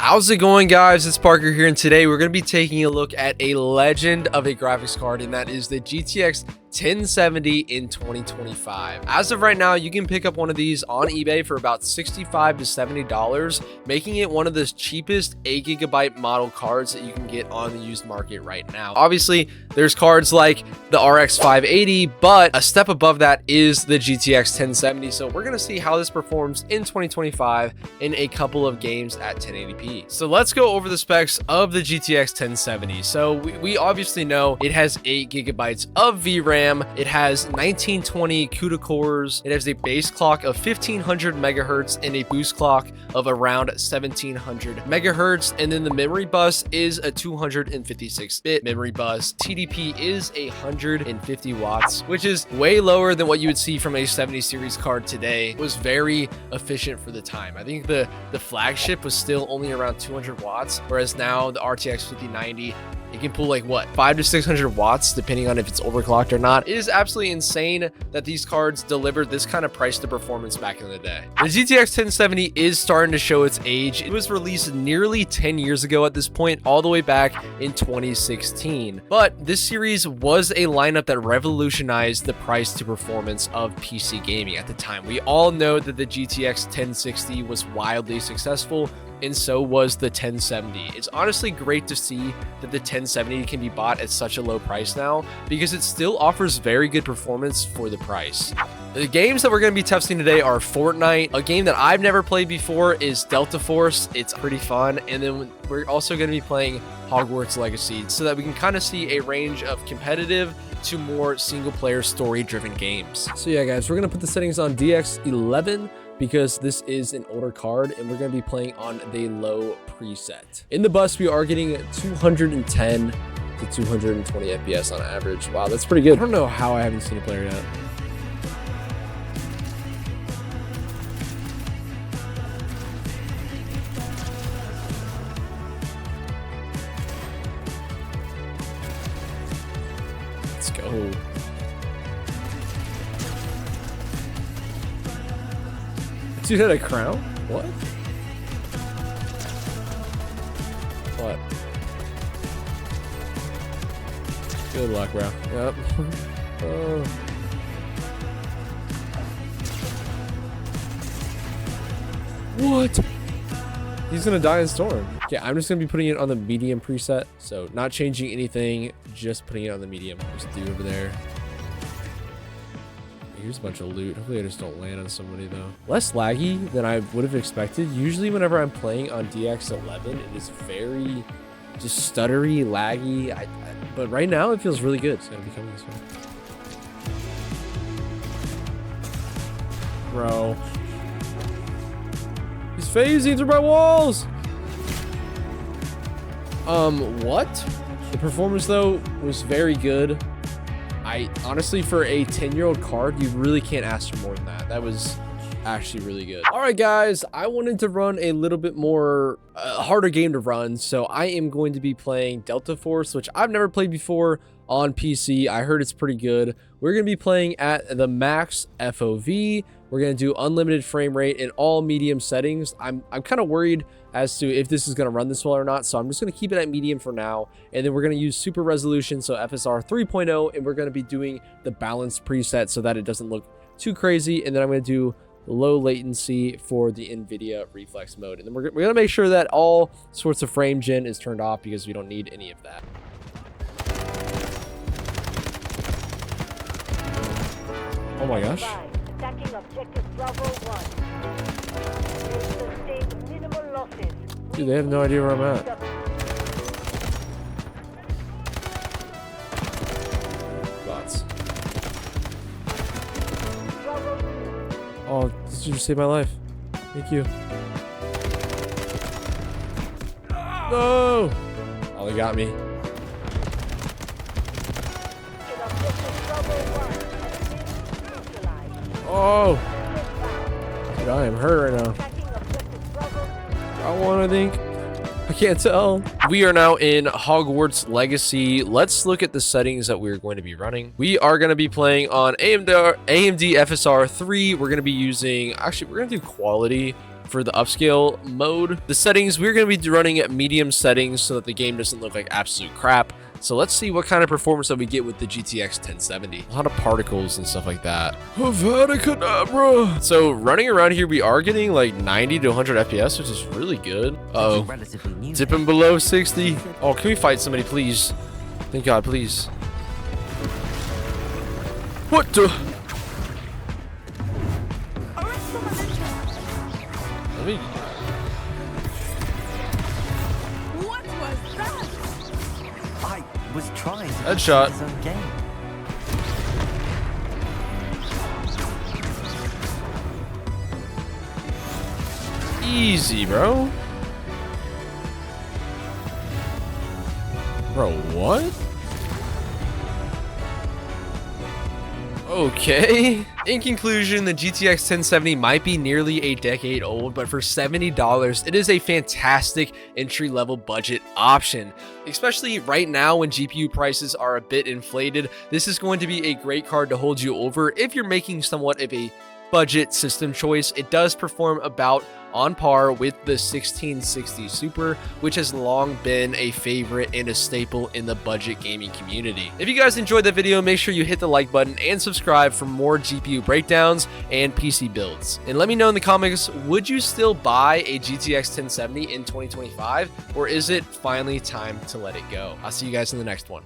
How's it going, guys? It's Parker here, and today we're going to be taking a look at a legend of a graphics card, and that is the GTX 1070 in 2025. As of right now, you can pick up one of these on eBay for about $65 to $70, making it one of the cheapest 8GB model cards that you can get on the used market right now. Obviously, there's cards like the RX 580, but a step above that is the GTX 1070. So we're going to see how this performs in 2025 in a couple of games at 1080p. So let's go over the specs of the GTX 1070. So we obviously know it has 8GB of VRAM. It has 1920 CUDA cores. It has a base clock of 1500 megahertz and a boost clock of around 1700 megahertz. And then the memory bus is a 256-bit memory bus. TDP is 150 watts, which is way lower than what you would see from a 70 series card today. It was very efficient for the time. I think the flagship was still only around 200 watts, whereas now the RTX 5090, it can pull like what, 500 to 600 watts depending on if it's overclocked or not. It is absolutely insane that these cards delivered this kind of price to performance back in the day. The GTX 1070 is starting to show its age. It was released nearly 10 years ago at this point, all the way back in 2016. But this series was a lineup that revolutionized the price to performance of PC gaming at the time. We all know that the GTX 1060 was wildly successful, and so was the 1070. It's honestly great to see that the 1070 can be bought at such a low price now, because it still offers very good performance for the price. The games that we're going to be testing today are Fortnite. A game that I've never played before is Delta Force. It's pretty fun. And then we're also going to be playing Hogwarts Legacy, so that we can kind of see a range of competitive to more single player story driven games. So yeah, guys, we're going to put the settings on DX11 because this is an older card, and we're going to be playing on the low preset. In the bus, we are getting 210 to 220 FPS on average. Wow, that's pretty good. I don't know how I haven't seen a player yet. Let's go. Dude had a crown? What? What? Good luck, bro. Yep. Oh. What? He's gonna die in storm. Okay, I'm just gonna be putting it on the medium preset. So not changing anything, just putting it on the medium. Just do over there. Here's a bunch of loot. Hopefully I just don't land on somebody though. Less laggy than I would have expected. Usually whenever I'm playing on DX11, it is very just stuttery, laggy. But right now it feels really good. It's gonna be coming this way. Bro. He's phasing through my walls. What? The performance though was very good. Honestly, for a 10-year-old card, you really can't ask for more than that. That was actually really good. All right, guys, I wanted to run a little bit more harder game to run, so I am going to be playing Delta Force, which I've never played before on PC. I heard it's pretty good. We're going to be playing at the max FOV. We're going to do unlimited frame rate in all medium settings. I'm kind of worried as to if this is going to run this well or not, so I'm just going to keep it at medium for now. And then we're going to use super resolution, so FSR 3.0, and we're going to be doing the balance preset so that it doesn't look too crazy. And then I'm going to do low latency for the NVIDIA reflex mode. And then we're going to make sure that all sorts of frame gen is turned off because we don't need any of that. Oh my gosh. Dude, they have no idea where I'm at. Bots. Oh, this just saved my life. Thank you. No! Oh, they got me. Oh! Dude, I am hurt right now. I want, I think. I can't tell. We are now in Hogwarts Legacy. Let's look at the settings that we're going to be running. We are going to be playing on AMD FSR 3. We're going to be using, actually, we're going to do quality. for the upscale mode. The settings, we're going to be running at medium settings so that the game doesn't look like absolute crap. So let's see what kind of performance that we get with the GTX 1070. A lot of particles and stuff like that. Havana Kedavra. So running around here, we are getting like 90 to 100 FPS, which is really good. Uh-oh. Dipping below 60. Oh, can we fight somebody, please? Thank God, please. What the? Let me... What was that? I was trying to headshot. his own game. Easy, bro. Bro, what? Okay. In conclusion, the GTX 1070 might be nearly a decade old, but for $70, it is a fantastic entry-level budget option. Especially right now when GPU prices are a bit inflated, this is going to be a great card to hold you over if you're making somewhat of a budget system choice. It does perform about on par with the 1660 Super, which has long been a favorite and a staple in the budget gaming community. If you guys enjoyed the video, make sure you hit the like button and subscribe for more GPU breakdowns and PC builds. And let me know in the comments, would you still buy a GTX 1070 in 2025, or is it finally time to let it go? I'll see you guys in the next one.